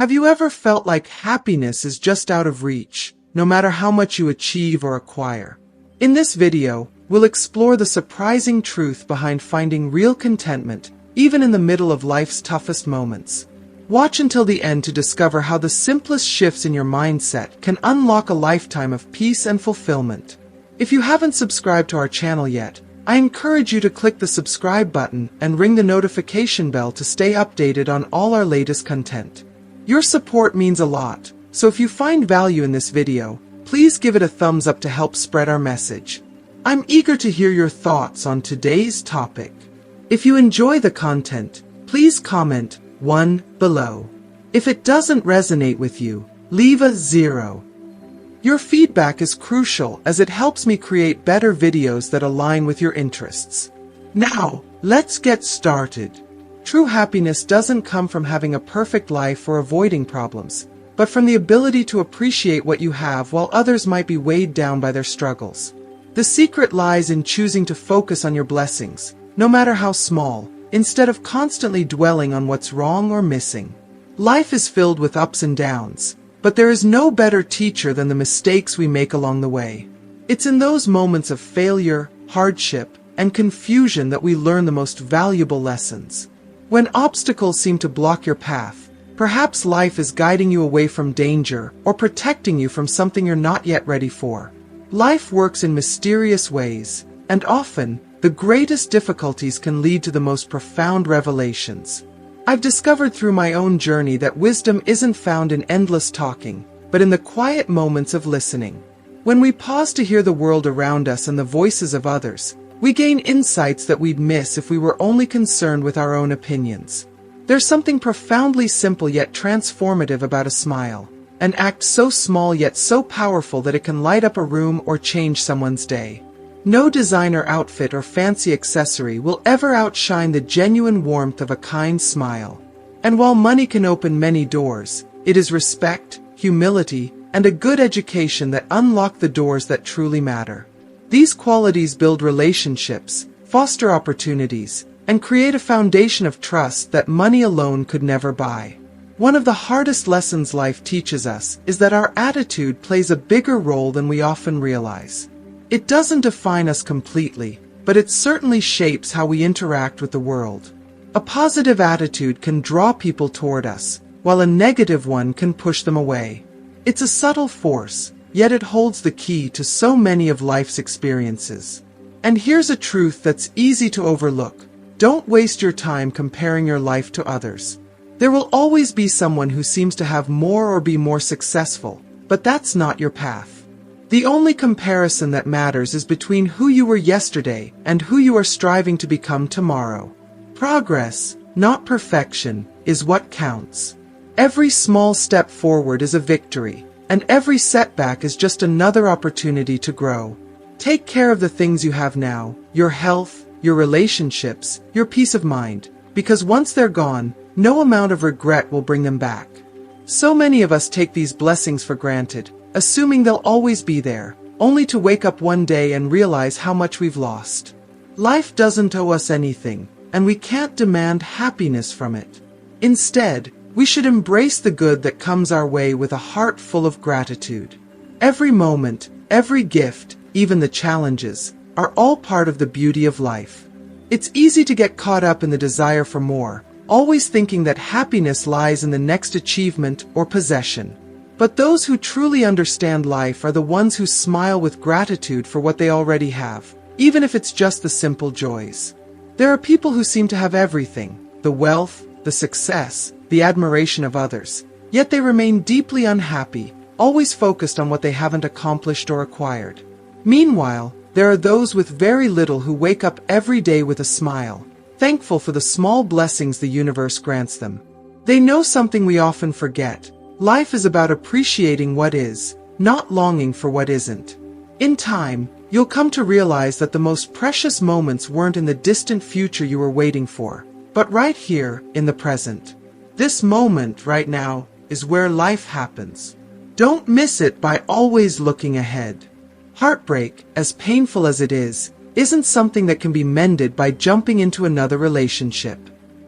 Have you ever felt like happiness is just out of reach, no matter how much you achieve or acquire? In this video, we'll explore the surprising truth behind finding real contentment, even in the middle of life's toughest moments. Watch until the end to discover how the simplest shifts in your mindset can unlock a lifetime of peace and fulfillment. If you haven't subscribed to our channel yet, I encourage you to click the subscribe button and ring the notification bell to stay updated on all our latest content. Your support means a lot, so if you find value in this video, please give it a thumbs up to help spread our message. I'm eager to hear your thoughts on today's topic. If you enjoy the content, please comment 1 below. If it doesn't resonate with you, leave a 0. Your feedback is crucial as it helps me create better videos that align with your interests. Now, let's get started. True happiness doesn't come from having a perfect life or avoiding problems, but from the ability to appreciate what you have while others might be weighed down by their struggles. The secret lies in choosing to focus on your blessings, no matter how small, instead of constantly dwelling on what's wrong or missing. Life is filled with ups and downs, but there is no better teacher than the mistakes we make along the way. It's in those moments of failure, hardship, and confusion that we learn the most valuable lessons. When obstacles seem to block your path, perhaps life is guiding you away from danger or protecting you from something you're not yet ready for. Life works in mysterious ways, and often, the greatest difficulties can lead to the most profound revelations. I've discovered through my own journey that wisdom isn't found in endless talking, but in the quiet moments of listening. When we pause to hear the world around us and the voices of others, we gain insights that we'd miss if we were only concerned with our own opinions. There's something profoundly simple yet transformative about a smile, an act so small yet so powerful that it can light up a room or change someone's day. No designer outfit or fancy accessory will ever outshine the genuine warmth of a kind smile. And while money can open many doors, it is respect, humility, and a good education that unlock the doors that truly matter. These qualities build relationships, foster opportunities, and create a foundation of trust that money alone could never buy. One of the hardest lessons life teaches us is that our attitude plays a bigger role than we often realize. It doesn't define us completely, but it certainly shapes how we interact with the world. A positive attitude can draw people toward us, while a negative one can push them away. It's a subtle force, yet it holds the key to so many of life's experiences. And here's a truth that's easy to overlook. Don't waste your time comparing your life to others. There will always be someone who seems to have more or be more successful, but that's not your path. The only comparison that matters is between who you were yesterday and who you are striving to become tomorrow. Progress, not perfection, is what counts. Every small step forward is a victory, and every setback is just another opportunity to grow. Take care of the things you have now, your health, your relationships, your peace of mind, because once they're gone, no amount of regret will bring them back. So many of us take these blessings for granted, assuming they'll always be there, only to wake up one day and realize how much we've lost. Life doesn't owe us anything, and we can't demand happiness from it. Instead, we should embrace the good that comes our way with a heart full of gratitude. Every moment, every gift, even the challenges, are all part of the beauty of life. It's easy to get caught up in the desire for more, always thinking that happiness lies in the next achievement or possession. But those who truly understand life are the ones who smile with gratitude for what they already have, even if it's just the simple joys. There are people who seem to have everything, the wealth, the success, the admiration of others, yet they remain deeply unhappy, always focused on what they haven't accomplished or acquired. Meanwhile, there are those with very little who wake up every day with a smile, thankful for the small blessings the universe grants them. They know something we often forget. Life is about appreciating what is, not longing for what isn't. In time, you'll come to realize that the most precious moments weren't in the distant future you were waiting for, but right here, in the present. This moment, right now, is where life happens. Don't miss it by always looking ahead. Heartbreak, as painful as it is, isn't something that can be mended by jumping into another relationship.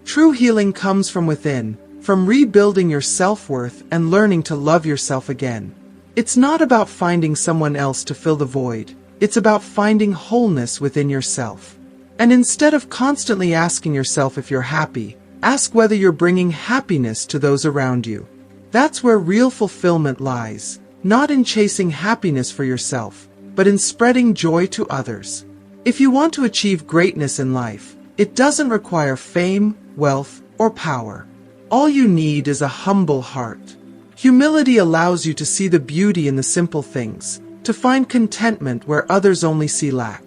True healing comes from within, from rebuilding your self-worth and learning to love yourself again. It's not about finding someone else to fill the void. It's about finding wholeness within yourself. And instead of constantly asking yourself if you're happy, ask whether you're bringing happiness to those around you. That's where real fulfillment lies, not in chasing happiness for yourself, but in spreading joy to others. If you want to achieve greatness in life, it doesn't require fame, wealth, or power. All you need is a humble heart. Humility allows you to see the beauty in the simple things, to find contentment where others only see lack.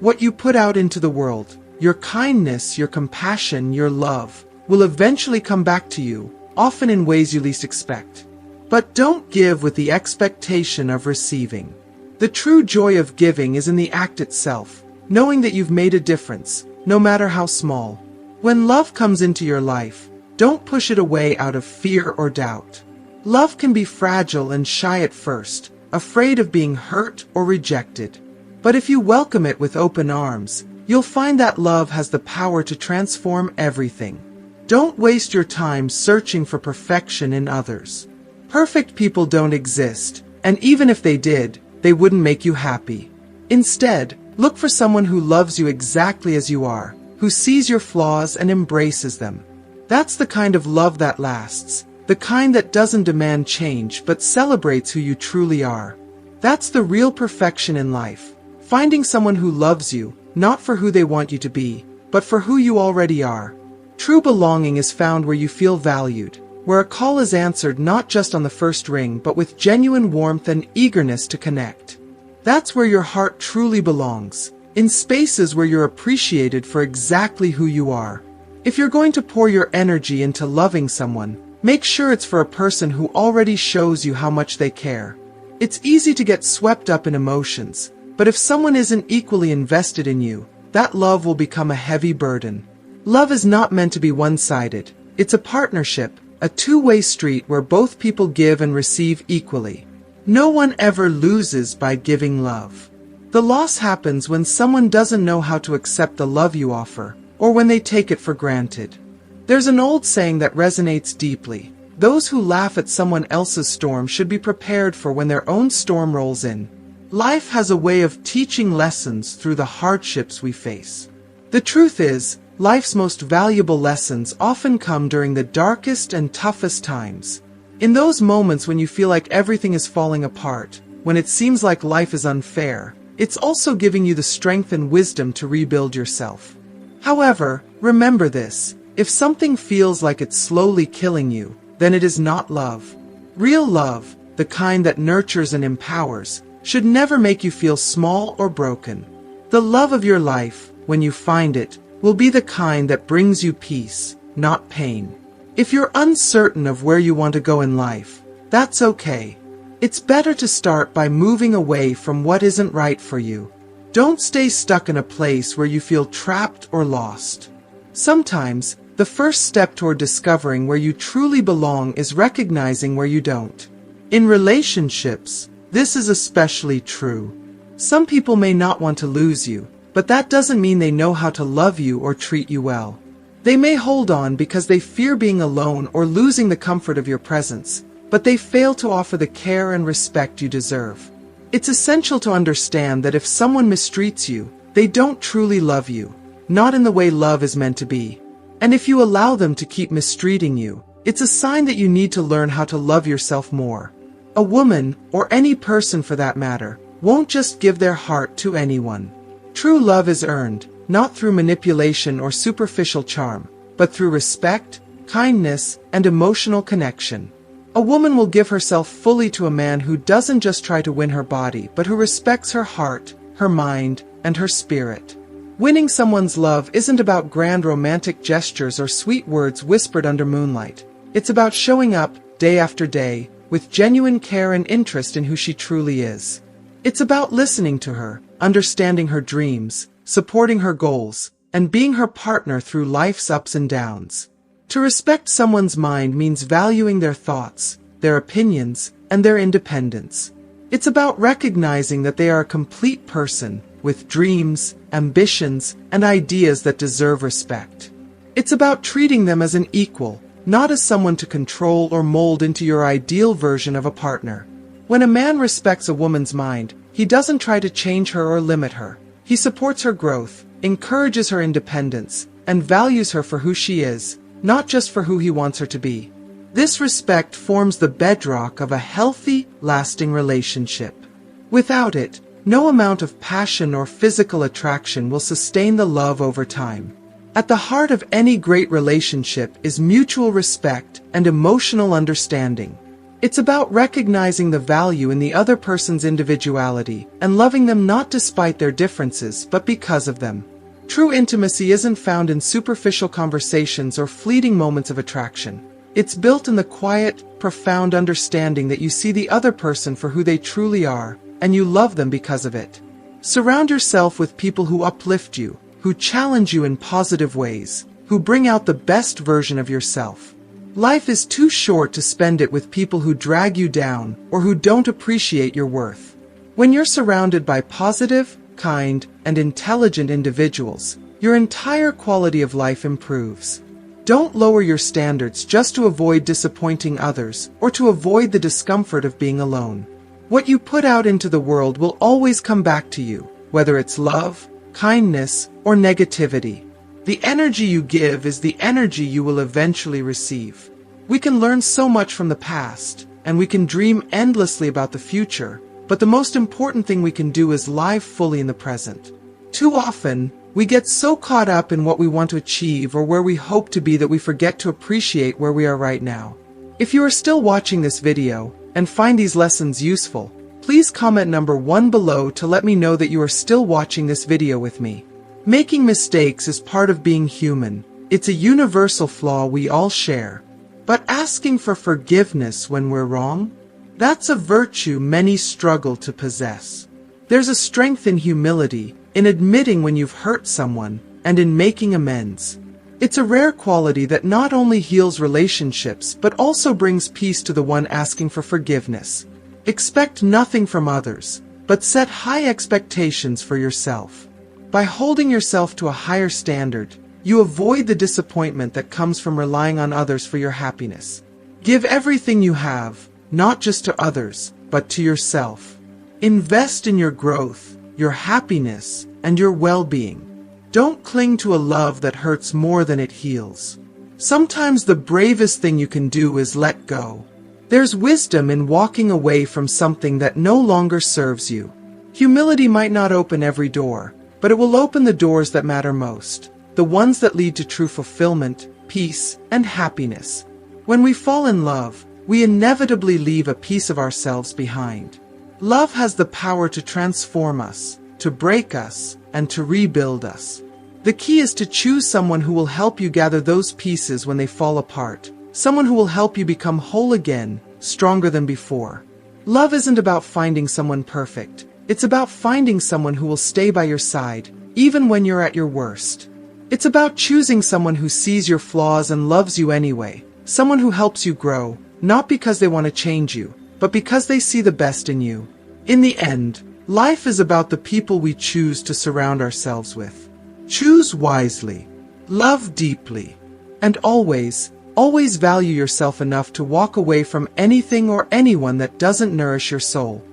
What you put out into the world, your kindness, your compassion, your love, will eventually come back to you, often in ways you least expect. But don't give with the expectation of receiving. The true joy of giving is in the act itself, knowing that you've made a difference, no matter how small. When love comes into your life, don't push it away out of fear or doubt. Love can be fragile and shy at first, afraid of being hurt or rejected. But if you welcome it with open arms, you'll find that love has the power to transform everything. Don't waste your time searching for perfection in others. Perfect people don't exist, and even if they did, they wouldn't make you happy. Instead, look for someone who loves you exactly as you are, who sees your flaws and embraces them. That's the kind of love that lasts, the kind that doesn't demand change but celebrates who you truly are. That's the real perfection in life, finding someone who loves you, not for who they want you to be, but for who you already are. True belonging is found where you feel valued, where a call is answered not just on the first ring but with genuine warmth and eagerness to connect. That's where your heart truly belongs, in spaces where you're appreciated for exactly who you are. If you're going to pour your energy into loving someone, make sure it's for a person who already shows you how much they care. It's easy to get swept up in emotions, but if someone isn't equally invested in you, that love will become a heavy burden. Love is not meant to be one-sided. It's a partnership, a two-way street where both people give and receive equally. No one ever loses by giving love. The loss happens when someone doesn't know how to accept the love you offer, or when they take it for granted. There's an old saying that resonates deeply. Those who laugh at someone else's storm should be prepared for when their own storm rolls in. Life has a way of teaching lessons through the hardships we face. The truth is, life's most valuable lessons often come during the darkest and toughest times. In those moments when you feel like everything is falling apart, when it seems like life is unfair, it's also giving you the strength and wisdom to rebuild yourself. However, remember this. If something feels like it's slowly killing you, then it is not love. Real love, the kind that nurtures and empowers, should never make you feel small or broken. The love of your life, when you find it, will be the kind that brings you peace, not pain. If you're uncertain of where you want to go in life, that's okay. It's better to start by moving away from what isn't right for you. Don't stay stuck in a place where you feel trapped or lost. Sometimes, the first step toward discovering where you truly belong is recognizing where you don't. In relationships, this is especially true. Some people may not want to lose you, but that doesn't mean they know how to love you or treat you well. They may hold on because they fear being alone or losing the comfort of your presence, but they fail to offer the care and respect you deserve. It's essential to understand that if someone mistreats you, they don't truly love you, not in the way love is meant to be. And if you allow them to keep mistreating you, it's a sign that you need to learn how to love yourself more. A woman, or any person for that matter, won't just give their heart to anyone. True love is earned, not through manipulation or superficial charm, but through respect, kindness, and emotional connection. A woman will give herself fully to a man who doesn't just try to win her body, but who respects her heart, her mind, and her spirit. Winning someone's love isn't about grand romantic gestures or sweet words whispered under moonlight. It's about showing up, day after day, with genuine care and interest in who she truly is. It's about listening to her, understanding her dreams, supporting her goals, and being her partner through life's ups and downs. To respect someone's mind means valuing their thoughts, their opinions, and their independence. It's about recognizing that they are a complete person, with dreams, ambitions, and ideas that deserve respect. It's about treating them as an equal, not as someone to control or mold into your ideal version of a partner. When a man respects a woman's mind, he doesn't try to change her or limit her. He supports her growth, encourages her independence, and values her for who she is, not just for who he wants her to be. This respect forms the bedrock of a healthy, lasting relationship. Without it, no amount of passion or physical attraction will sustain the love over time. At the heart of any great relationship is mutual respect and emotional understanding. It's about recognizing the value in the other person's individuality and loving them not despite their differences but because of them. True intimacy isn't found in superficial conversations or fleeting moments of attraction. It's built in the quiet, profound understanding that you see the other person for who they truly are, and you love them because of it. Surround yourself with people who uplift you, who challenge you in positive ways, who bring out the best version of yourself. Life is too short to spend it with people who drag you down or who don't appreciate your worth. When you're surrounded by positive, kind, and intelligent individuals, your entire quality of life improves. Don't lower your standards just to avoid disappointing others or to avoid the discomfort of being alone. What you put out into the world will always come back to you, whether it's love, kindness, or negativity. The energy you give is the energy you will eventually receive. We can learn so much from the past, and we can dream endlessly about the future, but the most important thing we can do is live fully in the present. Too often, we get so caught up in what we want to achieve or where we hope to be that we forget to appreciate where we are right now. If you are still watching this video and find these lessons useful, please comment number 1 below to let me know that you are still watching this video with me. Making mistakes is part of being human. It's a universal flaw we all share. But asking for forgiveness when we're wrong? That's a virtue many struggle to possess. There's a strength in humility, in admitting when you've hurt someone, and in making amends. It's a rare quality that not only heals relationships but also brings peace to the one asking for forgiveness. Expect nothing from others, but set high expectations for yourself. By holding yourself to a higher standard, you avoid the disappointment that comes from relying on others for your happiness. Give everything you have, not just to others, but to yourself. Invest in your growth, your happiness, and your well-being. Don't cling to a love that hurts more than it heals. Sometimes the bravest thing you can do is let go. There's wisdom in walking away from something that no longer serves you. Humility might not open every door, but it will open the doors that matter most, the ones that lead to true fulfillment, peace, and happiness. When we fall in love, we inevitably leave a piece of ourselves behind. Love has the power to transform us, to break us, and to rebuild us. The key is to choose someone who will help you gather those pieces when they fall apart, someone who will help you become whole again, stronger than before. Love isn't about finding someone perfect. It's about finding someone who will stay by your side, even when you're at your worst. It's about choosing someone who sees your flaws and loves you anyway, someone who helps you grow, not because they want to change you, but because they see the best in you. In the end, life is about the people we choose to surround ourselves with. Choose wisely, love deeply, and always value yourself enough to walk away from anything or anyone that doesn't nourish your soul.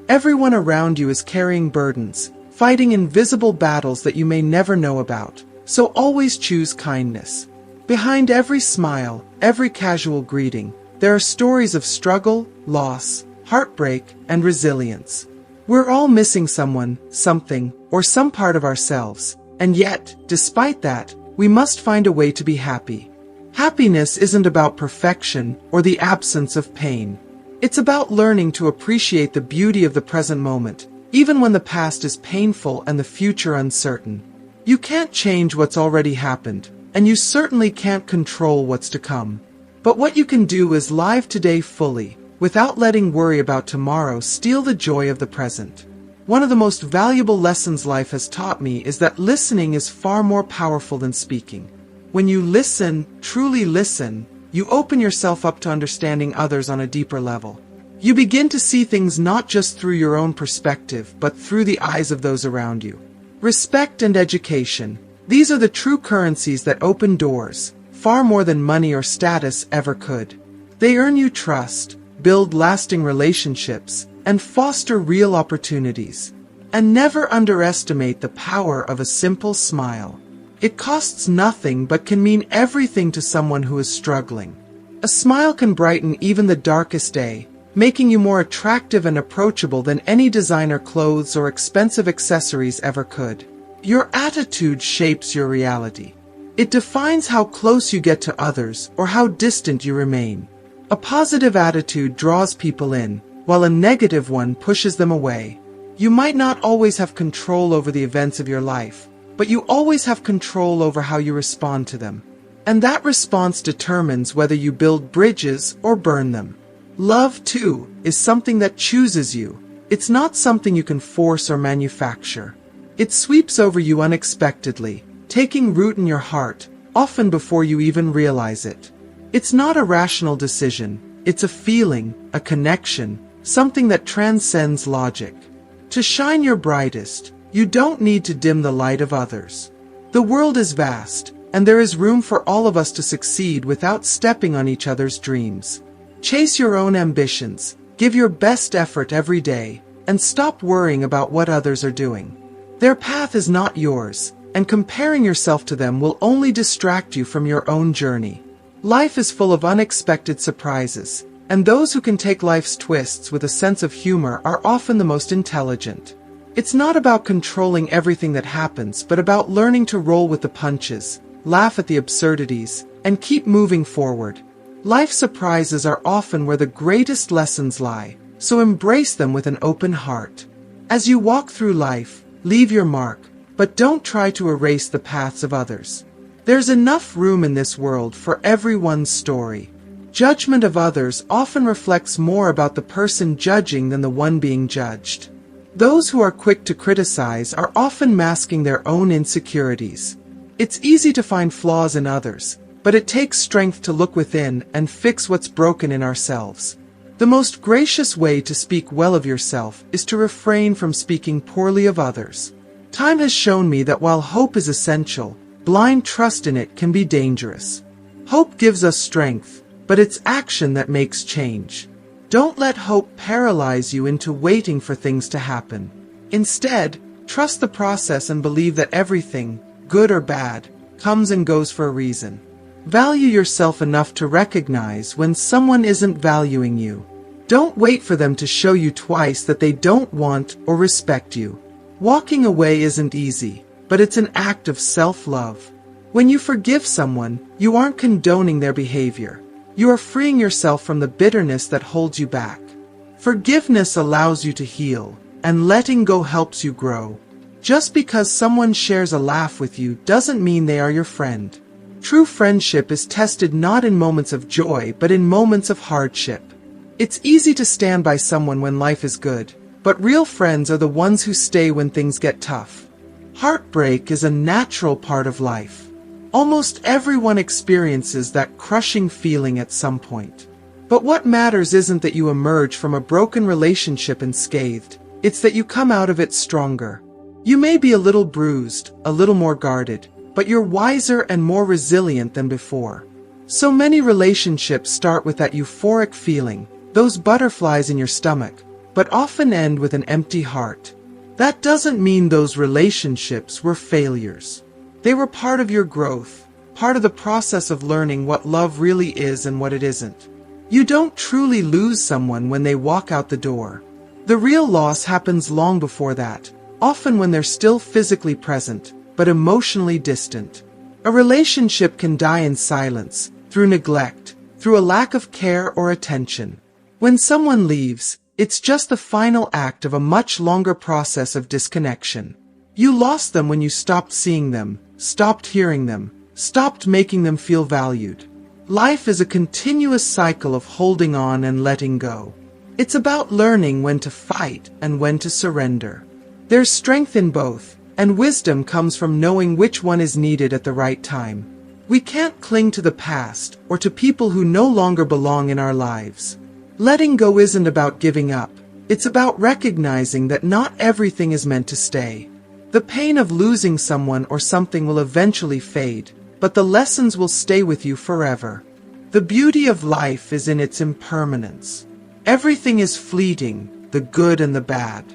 Everyone around you is carrying burdens, fighting invisible battles that you may never know about, so always choose kindness. Behind every smile, every casual greeting, there are stories of struggle, loss, heartbreak, and resilience. We're all missing someone, something, or some part of ourselves, and yet, despite that, we must find a way to be happy. Happiness isn't about perfection or the absence of pain. It's about learning to appreciate the beauty of the present moment, even when the past is painful and the future uncertain. You can't change what's already happened, and you certainly can't control what's to come. But what you can do is live today fully, without letting worry about tomorrow steal the joy of the present. One of the most valuable lessons life has taught me is that listening is far more powerful than speaking. When you listen, truly listen, you open yourself up to understanding others on a deeper level. You begin to see things not just through your own perspective, but through the eyes of those around you. Respect and education. These are the true currencies that open doors, far more than money or status ever could. They earn you trust, build lasting relationships, and foster real opportunities. And never underestimate the power of a simple smile. It costs nothing but can mean everything to someone who is struggling. A smile can brighten even the darkest day, making you more attractive and approachable than any designer clothes or expensive accessories ever could. Your attitude shapes your reality. It defines how close you get to others or how distant you remain. A positive attitude draws people in, while a negative one pushes them away. You might not always have control over the events of your life, but you always have control over how you respond to them. And that response determines whether you build bridges or burn them. Love, too, is something that chooses you. It's not something you can force or manufacture. It sweeps over you unexpectedly, taking root in your heart, often before you even realize it. It's not a rational decision. It's a feeling, a connection, something that transcends logic. To shine your brightest, you don't need to dim the light of others. The world is vast, and there is room for all of us to succeed without stepping on each other's dreams. Chase your own ambitions, give your best effort every day, and stop worrying about what others are doing. Their path is not yours, and comparing yourself to them will only distract you from your own journey. Life is full of unexpected surprises, and those who can take life's twists with a sense of humor are often the most intelligent. It's not about controlling everything that happens, but about learning to roll with the punches, laugh at the absurdities, and keep moving forward. Life's surprises are often where the greatest lessons lie, so embrace them with an open heart. As you walk through life, leave your mark, but don't try to erase the paths of others. There's enough room in this world for everyone's story. Judgment of others often reflects more about the person judging than the one being judged. Those who are quick to criticize are often masking their own insecurities. It's easy to find flaws in others, but it takes strength to look within and fix what's broken in ourselves. The most gracious way to speak well of yourself is to refrain from speaking poorly of others. Time has shown me that while hope is essential, blind trust in it can be dangerous. Hope gives us strength, but it's action that makes change. Don't let hope paralyze you into waiting for things to happen. Instead, trust the process and believe that everything, good or bad, comes and goes for a reason. Value yourself enough to recognize when someone isn't valuing you. Don't wait for them to show you twice that they don't want or respect you. Walking away isn't easy, but it's an act of self-love. When you forgive someone, you aren't condoning their behavior. You are freeing yourself from the bitterness that holds you back. Forgiveness allows you to heal, and letting go helps you grow. Just because someone shares a laugh with you doesn't mean they are your friend. True friendship is tested not in moments of joy, but in moments of hardship. It's easy to stand by someone when life is good, but real friends are the ones who stay when things get tough. Heartbreak is a natural part of life. Almost everyone experiences that crushing feeling at some point. But what matters isn't that you emerge from a broken relationship unscathed, it's that you come out of it stronger. You may be a little bruised, a little more guarded, but you're wiser and more resilient than before. So many relationships start with that euphoric feeling, those butterflies in your stomach, but often end with an empty heart. That doesn't mean those relationships were failures. They were part of your growth, part of the process of learning what love really is and what it isn't. You don't truly lose someone when they walk out the door. The real loss happens long before that, often when they're still physically present, but emotionally distant. A relationship can die in silence, through neglect, through a lack of care or attention. When someone leaves, it's just the final act of a much longer process of disconnection. You lost them when you stopped seeing them, stopped hearing them, stopped making them feel valued. Life is a continuous cycle of holding on and letting go. It's about learning when to fight and when to surrender. There's strength in both, and wisdom comes from knowing which one is needed at the right time. We can't cling to the past or to people who no longer belong in our lives. Letting go isn't about giving up. It's about recognizing that not everything is meant to stay. The pain of losing someone or something will eventually fade, but the lessons will stay with you forever. The beauty of life is in its impermanence. Everything is fleeting, the good and the bad.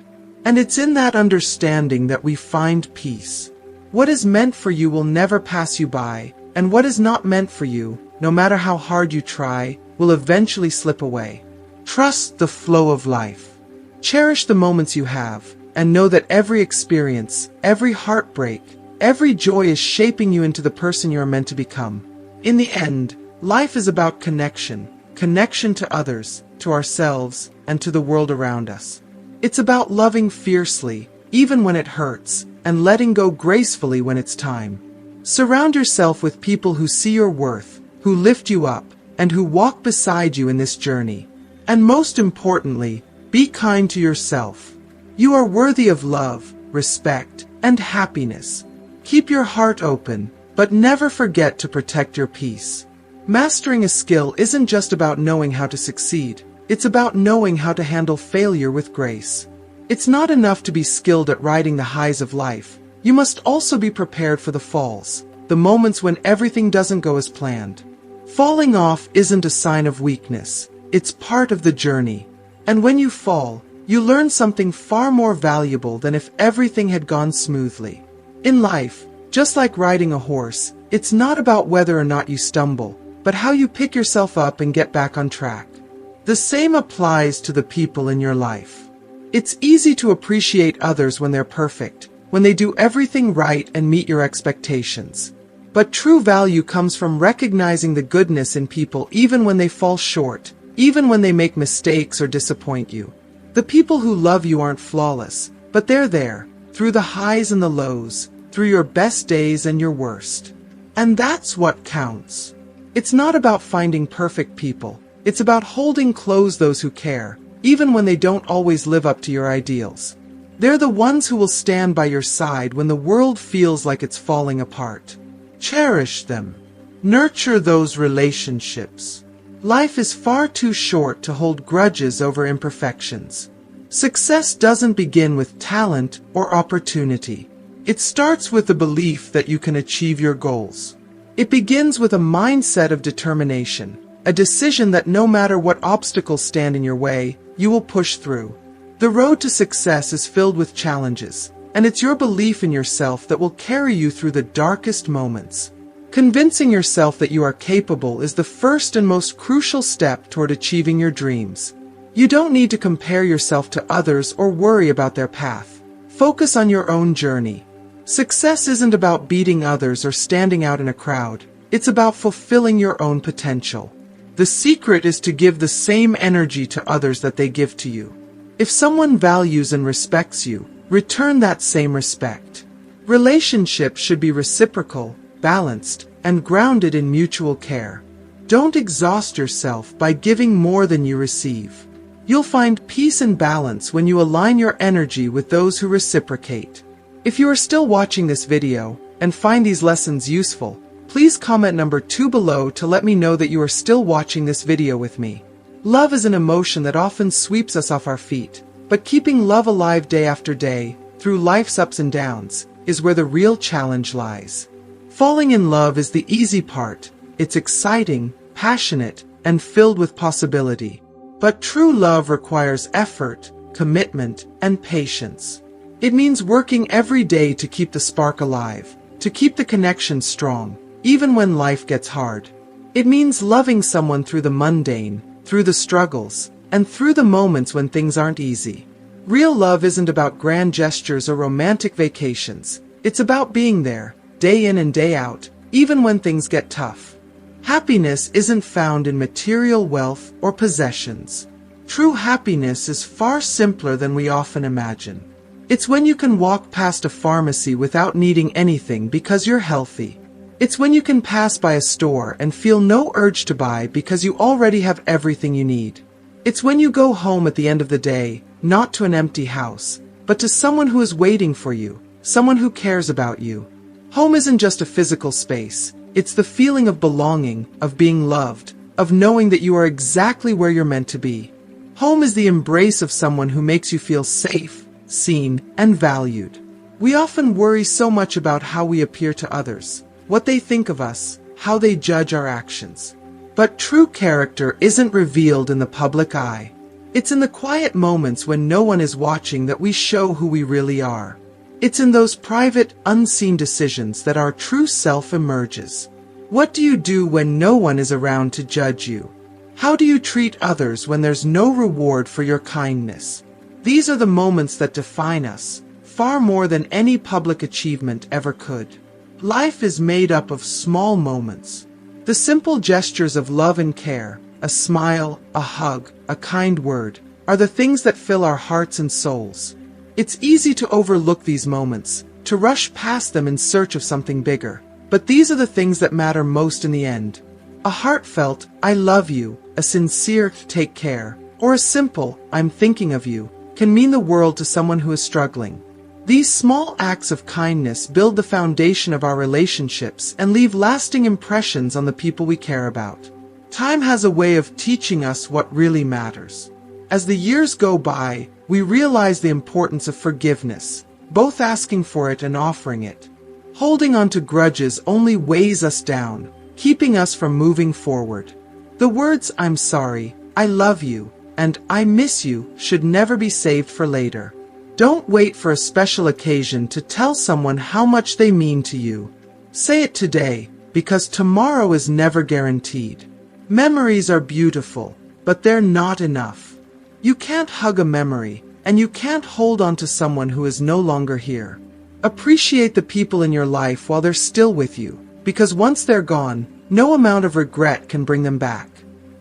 And it's in that understanding that we find peace. What is meant for you will never pass you by, and what is not meant for you, no matter how hard you try, will eventually slip away. Trust the flow of life. Cherish the moments you have, and know that every experience, every heartbreak, every joy is shaping you into the person you are meant to become. In the end, life is about connection to others, to ourselves, and to the world around us. It's about loving fiercely, even when it hurts, and letting go gracefully when it's time. Surround yourself with people who see your worth, who lift you up, and who walk beside you in this journey. And most importantly, be kind to yourself. You are worthy of love, respect, and happiness. Keep your heart open, but never forget to protect your peace. Mastering a skill isn't just about knowing how to succeed. It's about knowing how to handle failure with grace. It's not enough to be skilled at riding the highs of life. You must also be prepared for the falls, the moments when everything doesn't go as planned. Falling off isn't a sign of weakness. It's part of the journey. And when you fall, you learn something far more valuable than if everything had gone smoothly. In life, just like riding a horse, it's not about whether or not you stumble, but how you pick yourself up and get back on track. The same applies to the people in your life. It's easy to appreciate others when they're perfect, when they do everything right and meet your expectations. But true value comes from recognizing the goodness in people even when they fall short, even when they make mistakes or disappoint you. The people who love you aren't flawless, but they're there, through the highs and the lows, through your best days and your worst. And that's what counts. It's not about finding perfect people. It's about holding close those who care, even when they don't always live up to your ideals. They're the ones who will stand by your side when the world feels like it's falling apart. Cherish them. Nurture those relationships. Life is far too short to hold grudges over imperfections. Success doesn't begin with talent or opportunity. It starts with the belief that you can achieve your goals. It begins with a mindset of determination, a decision that no matter what obstacles stand in your way, you will push through. The road to success is filled with challenges, and it's your belief in yourself that will carry you through the darkest moments. Convincing yourself that you are capable is the first and most crucial step toward achieving your dreams. You don't need to compare yourself to others or worry about their path. Focus on your own journey. Success isn't about beating others or standing out in a crowd. It's about fulfilling your own potential. The secret is to give the same energy to others that they give to you. If someone values and respects you, return that same respect. Relationships should be reciprocal, balanced, and grounded in mutual care. Don't exhaust yourself by giving more than you receive. You'll find peace and balance when you align your energy with those who reciprocate. If you are still watching this video and find these lessons useful, please comment number 2 below to let me know that you are still watching this video with me. Love is an emotion that often sweeps us off our feet, but keeping love alive day after day, through life's ups and downs, is where the real challenge lies. Falling in love is the easy part. It's exciting, passionate, and filled with possibility. But true love requires effort, commitment, and patience. It means working every day to keep the spark alive, to keep the connection strong, even when life gets hard. It means loving someone through the mundane, through the struggles, and through the moments when things aren't easy. Real love isn't about grand gestures or romantic vacations. It's about being there, day in and day out, even when things get tough. Happiness isn't found in material wealth or possessions. True happiness is far simpler than we often imagine. It's when you can walk past a pharmacy without needing anything because you're healthy. It's when you can pass by a store and feel no urge to buy because you already have everything you need. It's when you go home at the end of the day, not to an empty house, but to someone who is waiting for you, someone who cares about you. Home isn't just a physical space. It's the feeling of belonging, of being loved, of knowing that you are exactly where you're meant to be. Home is the embrace of someone who makes you feel safe, seen, and valued. We often worry so much about how we appear to others. what they think of us, how they judge our actions. But true character isn't revealed in the public eye. It's in the quiet moments when no one is watching that we show who we really are. It's in those private, unseen decisions that our true self emerges. What do you do when no one is around to judge you? How do you treat others when there's no reward for your kindness? These are the moments that define us, far more than any public achievement ever could. Life is made up of small moments. The simple gestures of love and care, a smile, a hug, a kind word, are the things that fill our hearts and souls. It's easy to overlook these moments, to rush past them in search of something bigger. But these are the things that matter most in the end. A heartfelt, I love you, a sincere, take care, or a simple, I'm thinking of you, can mean the world to someone who is struggling. These small acts of kindness build the foundation of our relationships and leave lasting impressions on the people we care about. Time has a way of teaching us what really matters. As the years go by, we realize the importance of forgiveness, both asking for it and offering it. Holding on to grudges only weighs us down, keeping us from moving forward. The words I'm sorry, I love you, and I miss you should never be saved for later. Don't wait for a special occasion to tell someone how much they mean to you. Say it today, because tomorrow is never guaranteed. Memories are beautiful, but they're not enough. You can't hug a memory, and you can't hold on to someone who is no longer here. Appreciate the people in your life while they're still with you, because once they're gone, no amount of regret can bring them back.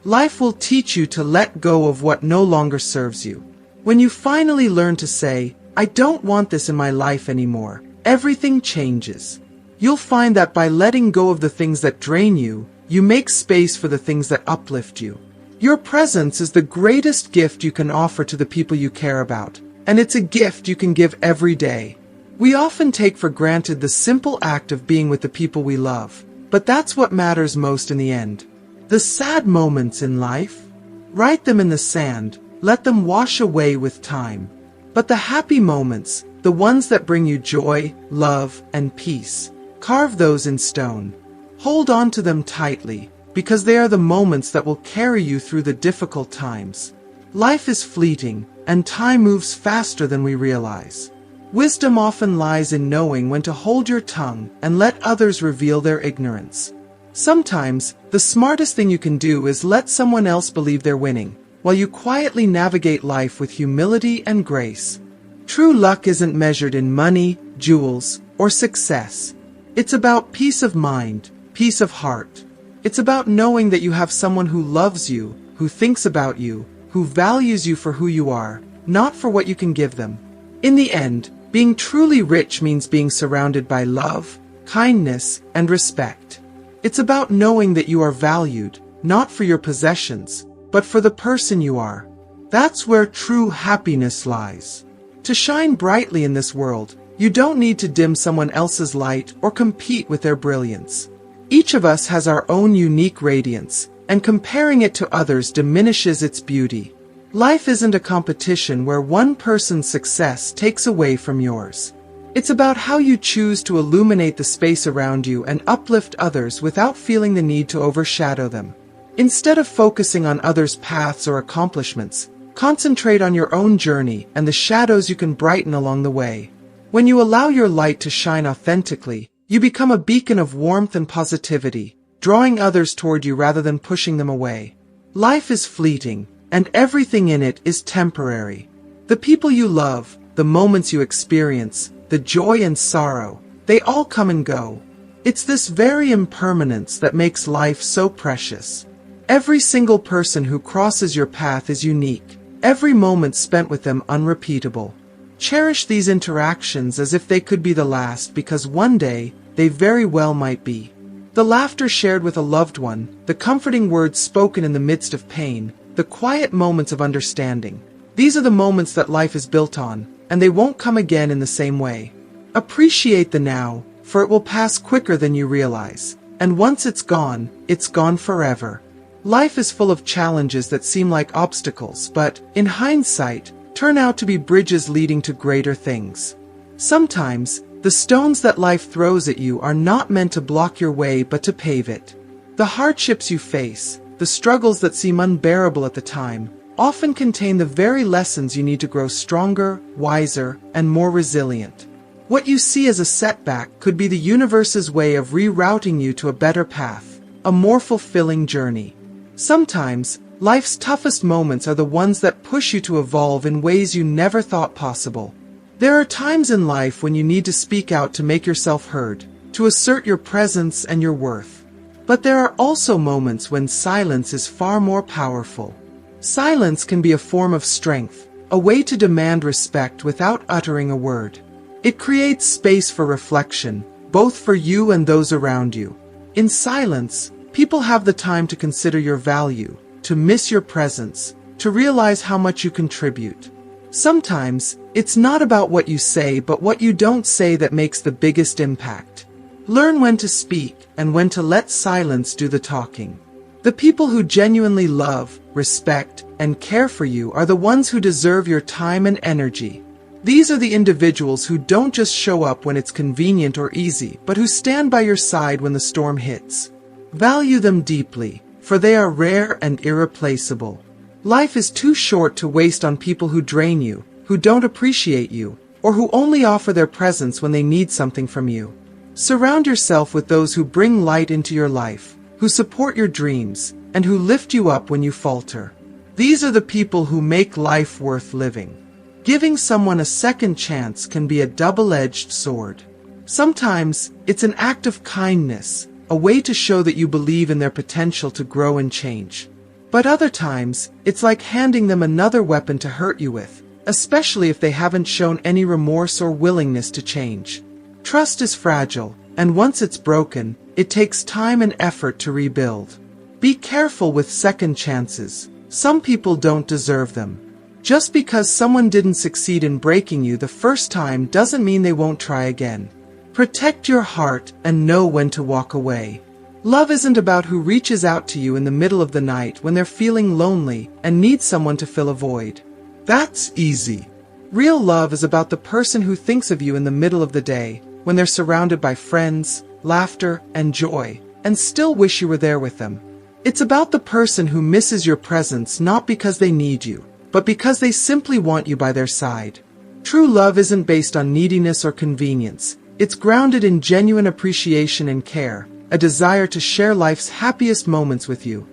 Life will teach you to let go of what no longer serves you. When you finally learn to say, I don't want this in my life anymore, everything changes. You'll find that by letting go of the things that drain you, you make space for the things that uplift you. Your presence is the greatest gift you can offer to the people you care about, and it's a gift you can give every day. We often take for granted the simple act of being with the people we love, but that's what matters most in the end. The sad moments in life? Write them in the sand, let them wash away with time. But the happy moments, the ones that bring you joy, love, and peace, carve those in stone. Hold on to them tightly, because they are the moments that will carry you through the difficult times. Life is fleeting, and time moves faster than we realize. Wisdom often lies in knowing when to hold your tongue and let others reveal their ignorance. Sometimes, the smartest thing you can do is let someone else believe they're winning, while you quietly navigate life with humility and grace. True luck isn't measured in money, jewels, or success. It's about peace of mind, peace of heart. It's about knowing that you have someone who loves you, who thinks about you, who values you for who you are, not for what you can give them. In the end, being truly rich means being surrounded by love, kindness, and respect. It's about knowing that you are valued, not for your possessions, but for the person you are. That's where true happiness lies. To shine brightly in this world, you don't need to dim someone else's light or compete with their brilliance. Each of us has our own unique radiance, and comparing it to others diminishes its beauty. Life isn't a competition where one person's success takes away from yours. It's about how you choose to illuminate the space around you and uplift others without feeling the need to overshadow them. Instead of focusing on others' paths or accomplishments, concentrate on your own journey and the shadows you can brighten along the way. When you allow your light to shine authentically, you become a beacon of warmth and positivity, drawing others toward you rather than pushing them away. Life is fleeting, and everything in it is temporary. The people you love, the moments you experience, the joy and sorrow, they all come and go. It's this very impermanence that makes life so precious. Every single person who crosses your path is unique, every moment spent with them unrepeatable. Cherish these interactions as if they could be the last, because one day, they very well might be. The laughter shared with a loved one, the comforting words spoken in the midst of pain, the quiet moments of understanding. These are the moments that life is built on, and they won't come again in the same way. Appreciate the now, for it will pass quicker than you realize. And once it's gone forever. Life is full of challenges that seem like obstacles, but, in hindsight, turn out to be bridges leading to greater things. Sometimes, The stones that life throws at you are not meant to block your way but to pave it. The hardships you face, the struggles that seem unbearable at the time, often contain the very lessons you need to grow stronger, wiser, and more resilient. What you see as a setback could be the universe's way of rerouting you to a better path, a more fulfilling journey. Sometimes, life's toughest moments are the ones that push you to evolve in ways you never thought possible. There are times in life when you need to speak out to make yourself heard, to assert your presence and your worth. But there are also moments when silence is far more powerful. Silence can be a form of strength, a way to demand respect without uttering a word. It creates space for reflection, both for you and those around you. In silence, people have the time to consider your value, to miss your presence, to realize how much you contribute. Sometimes, it's not about what you say but what you don't say that makes the biggest impact. Learn when to speak and when to let silence do the talking. The people who genuinely love, respect, and care for you are the ones who deserve your time and energy. These are the individuals who don't just show up when it's convenient or easy, but who stand by your side when the storm hits. Value them deeply, for they are rare and irreplaceable. Life is too short to waste on people who drain you, who don't appreciate you, or who only offer their presence when they need something from you. Surround yourself with those who bring light into your life, who support your dreams, and who lift you up when you falter. These are the people who make life worth living. Giving someone a second chance can be a double-edged sword. Sometimes, it's an act of kindness, a way to show that you believe in their potential to grow and change. But other times, it's like handing them another weapon to hurt you with, especially if they haven't shown any remorse or willingness to change. Trust is fragile, and once it's broken, it takes time and effort to rebuild. Be careful with second chances. Some people don't deserve them. Just because someone didn't succeed in breaking you the first time doesn't mean they won't try again. Protect your heart and know when to walk away. Love isn't about who reaches out to you in the middle of the night when they're feeling lonely and need someone to fill a void. That's easy. Real love is about the person who thinks of you in the middle of the day, when they're surrounded by friends, laughter, and joy, and still wish you were there with them. It's about the person who misses your presence not because they need you, but because they simply want you by their side. True love isn't based on neediness or convenience. It's grounded in genuine appreciation and care, a desire to share life's happiest moments with you.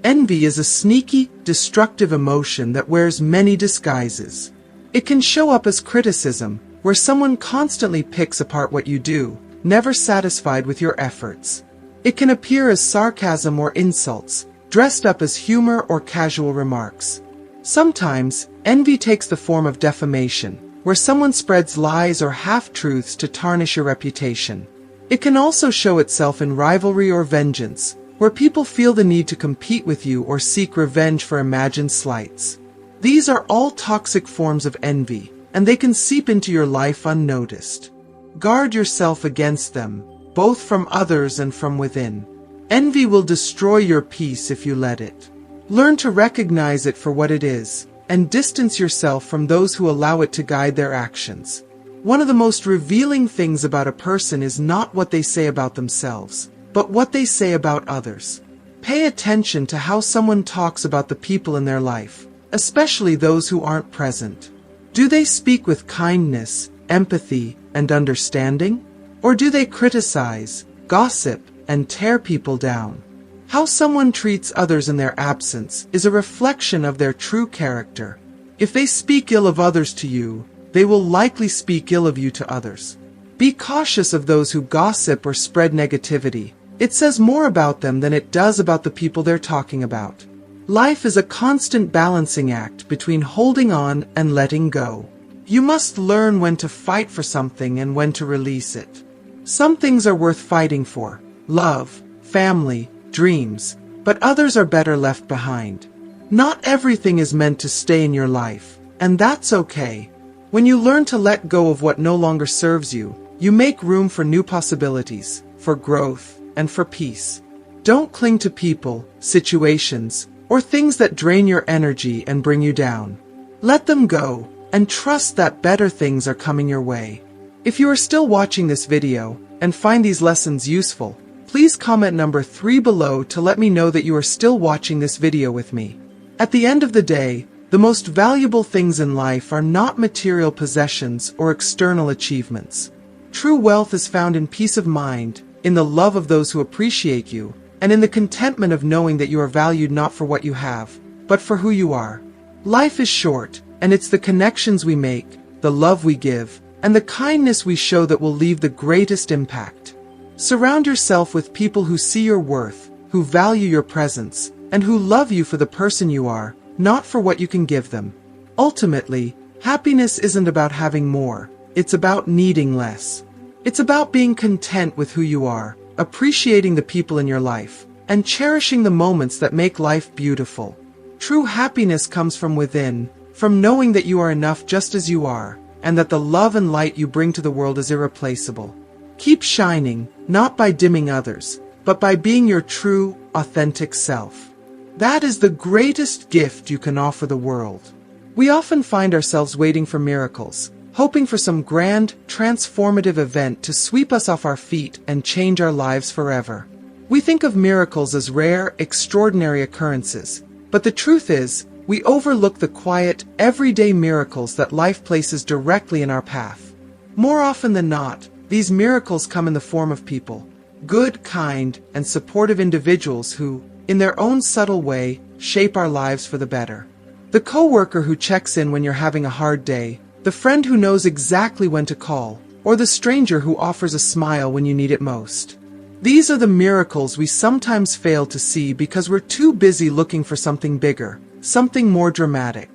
Envy is a sneaky, destructive emotion that wears many disguises. It can show up as criticism, where someone constantly picks apart what you do, never satisfied with your efforts. It can appear as sarcasm or insults, dressed up as humor or casual remarks. Sometimes, envy takes the form of defamation, where someone spreads lies or half-truths to tarnish your reputation. It can also show itself in rivalry or vengeance, where people feel the need to compete with you or seek revenge for imagined slights. These are all toxic forms of envy, and they can seep into your life unnoticed. Guard yourself against them, both from others and from within. Envy will destroy your peace if you let it. Learn to recognize it for what it is, and distance yourself from those who allow it to guide their actions. One of the most revealing things about a person is not what they say about themselves, but what they say about others. Pay attention to how someone talks about the people in their life, especially those who aren't present. Do they speak with kindness, empathy, and understanding? Or do they criticize, gossip, and tear people down? How someone treats others in their absence is a reflection of their true character. If they speak ill of others to you, they will likely speak ill of you to others. Be cautious of those who gossip or spread negativity. It says more about them than it does about the people they're talking about. Life is a constant balancing act between holding on and letting go. You must learn when to fight for something and when to release it. Some things are worth fighting for: love, family, dreams, but others are better left behind. Not everything is meant to stay in your life, and that's okay. When you learn to let go of what no longer serves you, you make room for new possibilities, for growth, and for peace. Don't cling to people, situations, or things that drain your energy and bring you down. Let them go, and trust that better things are coming your way. If you are still watching this video and find these lessons useful, please comment number 3 below to let me know that you are still watching this video with me. At the end of the day, the most valuable things in life are not material possessions or external achievements. True wealth is found in peace of mind, in the love of those who appreciate you, and in the contentment of knowing that you are valued not for what you have, but for who you are. Life is short, and it's the connections we make, the love we give, and the kindness we show that will leave the greatest impact. Surround yourself with people who see your worth, who value your presence, and who love you for the person you are, not for what you can give them. Ultimately, happiness isn't about having more, it's about needing less. It's about being content with who you are, appreciating the people in your life, and cherishing the moments that make life beautiful. True happiness comes from within, from knowing that you are enough just as you are, and that the love and light you bring to the world is irreplaceable. Keep shining, not by dimming others, but by being your true, authentic self. That is the greatest gift you can offer the world. We often find ourselves waiting for miracles, hoping for some grand, transformative event to sweep us off our feet and change our lives forever. We think of miracles as rare, extraordinary occurrences, but the truth is, we overlook the quiet, everyday miracles that life places directly in our path. More often than not, these miracles come in the form of people, good, kind, and supportive individuals who, in their own subtle way, shape our lives for the better. The coworker who checks in when you're having a hard day, the friend who knows exactly when to call, or the stranger who offers a smile when you need it most. These are the miracles we sometimes fail to see because we're too busy looking for something bigger, something more dramatic.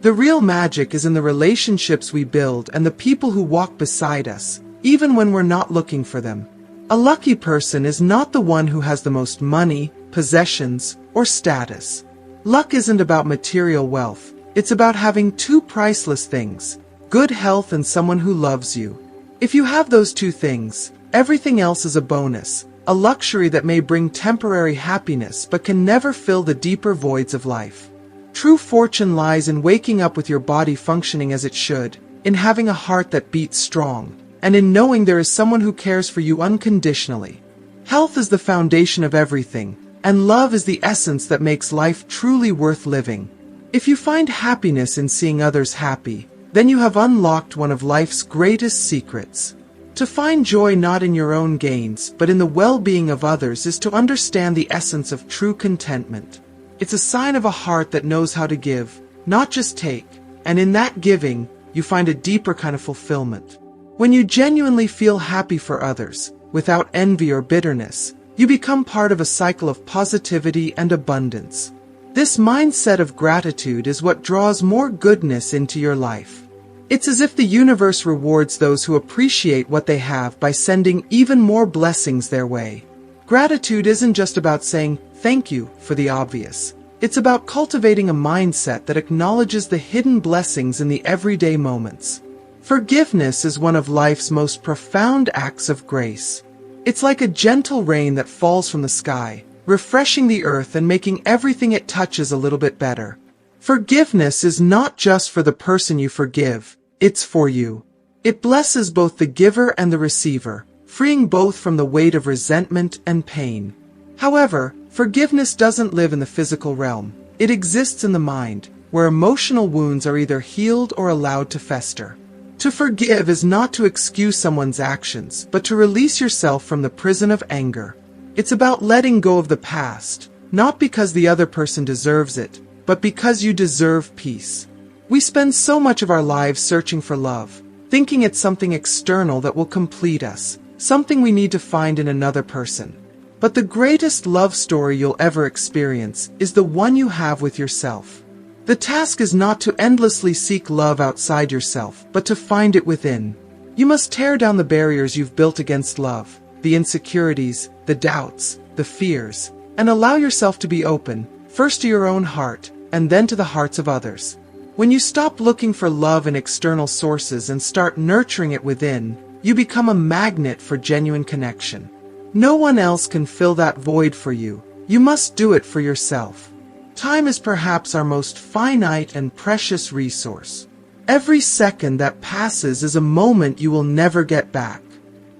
The real magic is in the relationships we build and the people who walk beside us, even when we're not looking for them. A lucky person is not the one who has the most money, possessions, or status. Luck isn't about material wealth, it's about having two priceless things, good health and someone who loves you. If you have those two things, everything else is a bonus, a luxury that may bring temporary happiness but can never fill the deeper voids of life. True fortune lies in waking up with your body functioning as it should, in having a heart that beats strong, and in knowing there is someone who cares for you unconditionally. Health is the foundation of everything, and love is the essence that makes life truly worth living. If you find happiness in seeing others happy, then you have unlocked one of life's greatest secrets. To find joy not in your own gains, but in the well-being of others is to understand the essence of true contentment. It's a sign of a heart that knows how to give, not just take, and in that giving, you find a deeper kind of fulfillment. When you genuinely feel happy for others, without envy or bitterness, you become part of a cycle of positivity and abundance. This mindset of gratitude is what draws more goodness into your life. It's as if the universe rewards those who appreciate what they have by sending even more blessings their way. Gratitude isn't just about saying thank you for the obvious. It's about cultivating a mindset that acknowledges the hidden blessings in the everyday moments. Forgiveness is one of life's most profound acts of grace. It's like a gentle rain that falls from the sky, refreshing the earth and making everything it touches a little bit better. Forgiveness is not just for the person you forgive, it's for you. It blesses both the giver and the receiver, freeing both from the weight of resentment and pain. However, forgiveness doesn't live in the physical realm. It exists in the mind, where emotional wounds are either healed or allowed to fester. To forgive is not to excuse someone's actions, but to release yourself from the prison of anger. It's about letting go of the past, not because the other person deserves it, but because you deserve peace. We spend so much of our lives searching for love, thinking it's something external that will complete us, something we need to find in another person. But the greatest love story you'll ever experience is the one you have with yourself. The task is not to endlessly seek love outside yourself, but to find it within. You must tear down the barriers you've built against love, the insecurities, the doubts, the fears, and allow yourself to be open, first to your own heart, and then to the hearts of others. When you stop looking for love in external sources and start nurturing it within, you become a magnet for genuine connection. No one else can fill that void for you. You must do it for yourself. Time is perhaps our most finite and precious resource. Every second that passes is a moment you will never get back.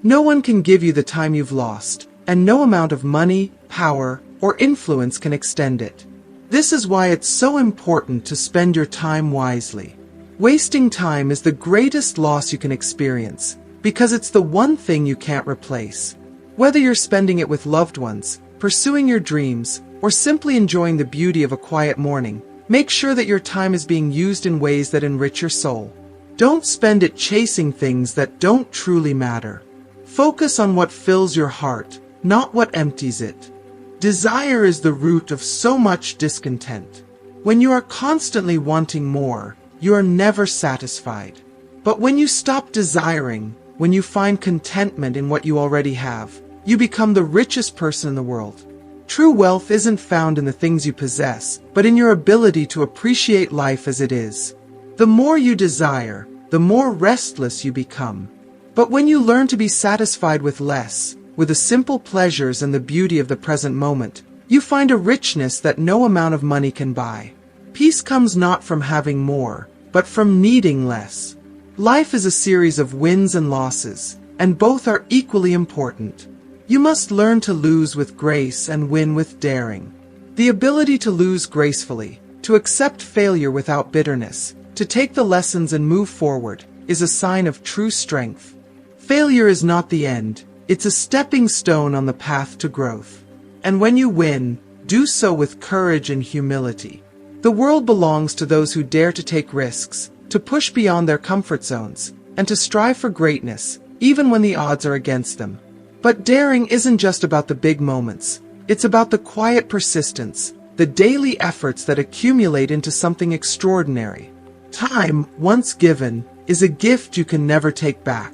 No one can give you the time you've lost, and no amount of money, power, or influence can extend it. This is why it's so important to spend your time wisely. Wasting time is the greatest loss you can experience, because it's the one thing you can't replace. Whether you're spending it with loved ones, pursuing your dreams, or simply enjoying the beauty of a quiet morning, make sure that your time is being used in ways that enrich your soul. Don't spend it chasing things that don't truly matter. Focus on what fills your heart, not what empties it. Desire is the root of so much discontent. When you are constantly wanting more, you are never satisfied. But when you stop desiring, when you find contentment in what you already have, you become the richest person in the world. True wealth isn't found in the things you possess, but in your ability to appreciate life as it is. The more you desire, the more restless you become. But when you learn to be satisfied with less, with the simple pleasures and the beauty of the present moment, you find a richness that no amount of money can buy. Peace comes not from having more, but from needing less. Life is a series of wins and losses, and both are equally important. You must learn to lose with grace and win with daring. The ability to lose gracefully, to accept failure without bitterness, to take the lessons and move forward, is a sign of true strength. Failure is not the end, it's a stepping stone on the path to growth. And when you win, do so with courage and humility. The world belongs to those who dare to take risks, to push beyond their comfort zones, and to strive for greatness, even when the odds are against them. But daring isn't just about the big moments. It's about the quiet persistence, the daily efforts that accumulate into something extraordinary. Time, once given, is a gift you can never take back.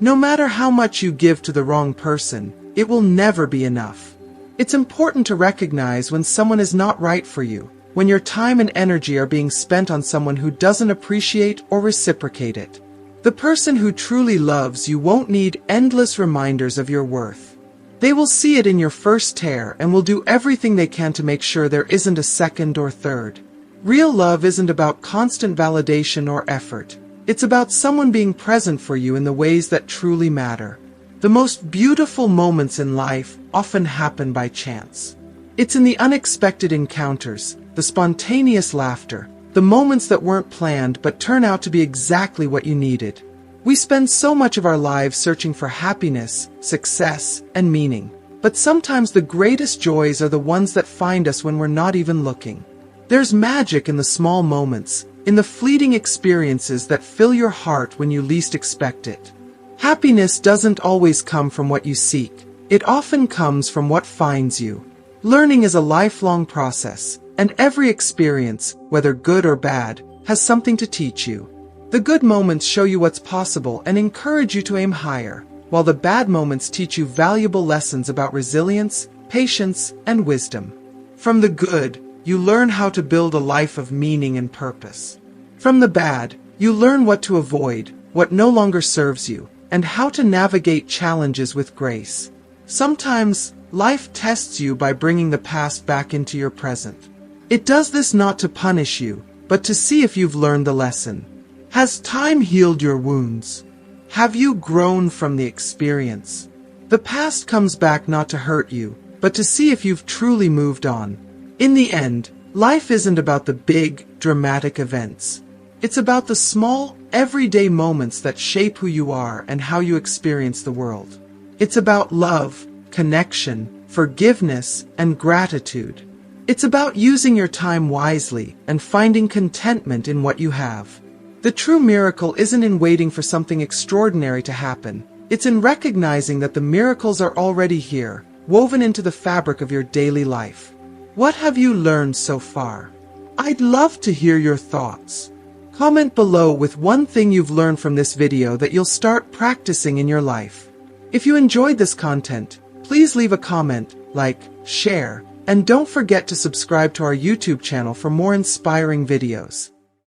No matter how much you give to the wrong person, it will never be enough. It's important to recognize when someone is not right for you, when your time and energy are being spent on someone who doesn't appreciate or reciprocate it. The person who truly loves you won't need endless reminders of your worth. They will see it in your first tear and will do everything they can to make sure there isn't a second or third. Real love isn't about constant validation or effort. It's about someone being present for you in the ways that truly matter. The most beautiful moments in life often happen by chance. It's in the unexpected encounters, the spontaneous laughter, the moments that weren't planned but turn out to be exactly what you needed. We spend so much of our lives searching for happiness, success, and meaning. But sometimes the greatest joys are the ones that find us when we're not even looking. There's magic in the small moments, in the fleeting experiences that fill your heart when you least expect it. Happiness doesn't always come from what you seek. It often comes from what finds you. Learning is a lifelong process, and every experience, whether good or bad, has something to teach you. The good moments show you what's possible and encourage you to aim higher, while the bad moments teach you valuable lessons about resilience, patience, and wisdom. From the good, you learn how to build a life of meaning and purpose. From the bad, you learn what to avoid, what no longer serves you, and how to navigate challenges with grace. Sometimes, life tests you by bringing the past back into your present. It does this not to punish you, but to see if you've learned the lesson. Has time healed your wounds? Have you grown from the experience? The past comes back not to hurt you, but to see if you've truly moved on. In the end, life isn't about the big, dramatic events. It's about the small, everyday moments that shape who you are and how you experience the world. It's about love, connection, forgiveness, and gratitude. It's about using your time wisely and finding contentment in what you have. The true miracle isn't in waiting for something extraordinary to happen. It's in recognizing that the miracles are already here, woven into the fabric of your daily life. What have you learned so far? I'd love to hear your thoughts. Comment below with one thing you've learned from this video that you'll start practicing in your life. If you enjoyed this content, please leave a comment, like, share, and don't forget to subscribe to our YouTube channel for more inspiring videos.